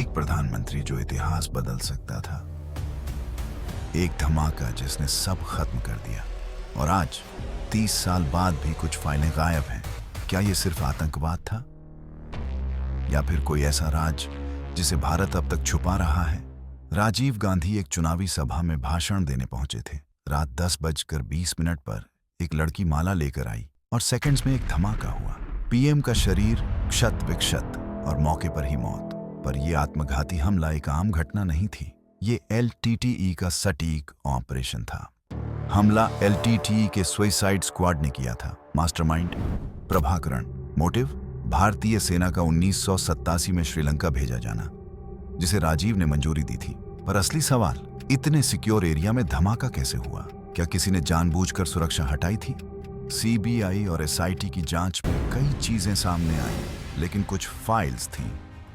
एक प्रधानमंत्री जो इतिहास बदल सकता था, एक धमाका जिसने सब खत्म कर दिया, और आज 30 साल बाद भी कुछ फाइलें गायब हैं। क्या ये सिर्फ आतंकवाद था, या फिर कोई ऐसा राज जिसे भारत अब तक छुपा रहा है? राजीव गांधी एक चुनावी सभा में भाषण देने पहुंचे थे। रात 10:20 पर एक लड़की माला लेकर आई और सेकंड्स में एक धमाका हुआ। पीएम का शरीर क्षत विक्षत और मौके पर ही मौत। पर यह आत्मघाती हमला एक आम घटना नहीं थी। ये LTTE का सटीक ऑपरेशन था। हमला LTTE के सुसाइड स्क्वाड ने किया था। मास्टरमाइंड प्रभाकरण। मोटिव भारतीय सेना का 1987 में श्रीलंका भेजा जाना, जिसे राजीव ने मंजूरी दी थी। पर असली सवाल, इतने सिक्योर एरिया में धमाका कैसे हुआ? क्या किसी ने जानबूझकर सुरक्षा हटाई थी? CBI और SIT की जांच में कई चीजें सामने आई, लेकिन कुछ फाइल्स थीं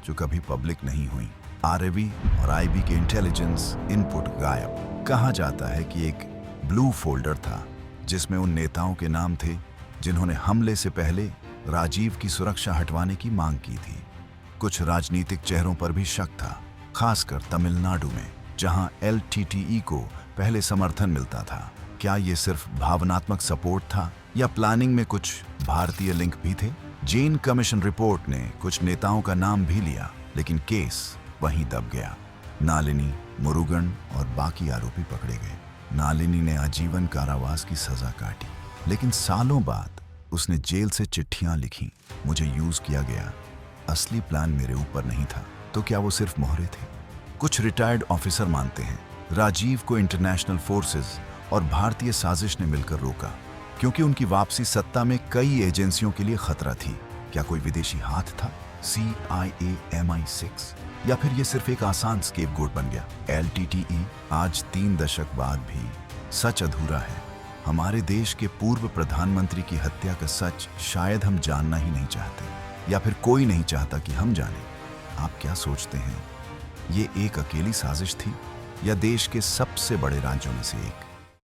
जो कभी पब्लिक नहीं हुई। RAV और IB के इंटेलिजेंस इनपुट गायब। कहा जाता है कि एक ब्लू फोल्डर था जिसमें उन नेताओं के नाम थे जिन्होंने हमले से पहले राजीव की सुरक्षा हटवाने की मांग की थी। कुछ राजनीतिक चेहरों पर भी शक था, खासकर तमिलनाडु में, जहां LTTE को पहले समर्थन मिलता था। क्या ये सिर्फ भावनात्मक सपोर्ट था, या प्लानिंग में कुछ भारतीय लिंक भी थे? जैन कमीशन रिपोर्ट ने कुछ नेताओं का नाम भी लिया, लेकिन केस वहीं दब गया। नालिनी, मुरुगन और बाकी आरोपी पकड़े गए। नालिनी ने आजीवन कारावास की सजा काटी, लेकिन सालों बाद उसने जेल से चिट्ठियां लिखी, मुझे यूज किया गया, असली प्लान मेरे ऊपर नहीं था। तो क्या वो सिर्फ मोहरे थे? कुछ रिटायर्ड ऑफिसर मानते हैं राजीव को इंटरनेशनल फोर्सेस और भारतीय साजिश ने मिलकर रोका, क्योंकि उनकी वापसी सत्ता में कई एजेंसियों के लिए खतरा थी। क्या कोई विदेशी हाथ था, CIA, MI6, या फिर ये सिर्फ एक आसान स्केपगोट बन गया? LTTE आज 3 दशक बाद भी सच अधूरा है। हमारे देश के पूर्व प्रधानमंत्री की हत्या का सच शायद हम जानना ही नहीं चाहते, या फिर कोई नहीं चाहता कि हम जानें। आप क्या सोचते हैं? ये एक अकेली साजिश थी, या देश के सबसे बड़े राजों में से एक?